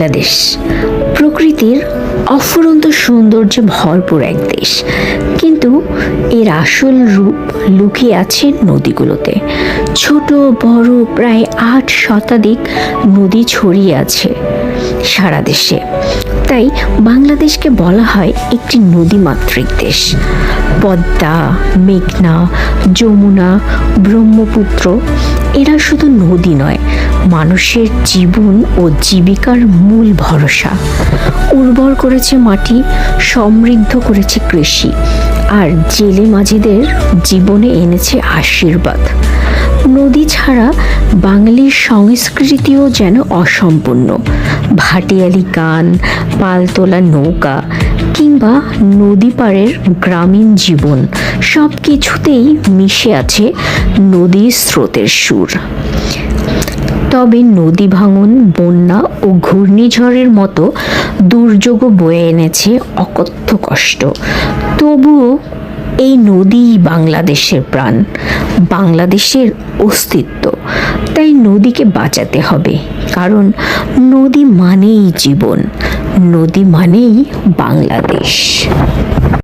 বাংলাদেশ প্রকৃতির অফুরন্ত সৌন্দর্যে ভরপুর এক দেশ, কিন্তু এর আসল রূপ লুকিয়ে আছে নদীগুলোতে। ছোট বড় প্রায় 8 শতাধিক নদী ছড়িয়ে আছে সারা দেশে। তাই বাংলাদেশকে বলা হয় একটি নদীমাতৃক দেশ। পদ্মা, মেঘনা, যমুনা, ব্রহ্মপুত্র এরা শুধু নদী নয়, মানুষের জীবন ও জীবিকার মূল ভরসা। উর্বর করেছে মাটি, সমৃদ্ধ করেছে কৃষি, আর জেলে মাঝিদের জীবনে এনেছে আশীর্বাদ। নদী ছাড়া বাঙালির সংস্কৃতিও যেন অসম্পূর্ণ। ভাটিয়ালি গান, পালতোলা নৌকা কিংবা নদী পাড়ের গ্রামীণ জীবন, সব কিছুতেই মিশে আছে নদীর স্রোতের সুর। তবে নদী ভাঙন, বন্যা ও ঘূর্ণিঝড়ের মতো দুর্যোগও বয়ে এনেছে অকথ্য কষ্ট। তবুও এই নদীই বাংলাদেশের প্রাণ, বাংলাদেশের অস্তিত্ব। তাই নদীকে বাঁচাতে হবে, কারণ নদী মানেই জীবন, নদী মানেই বাংলাদেশ।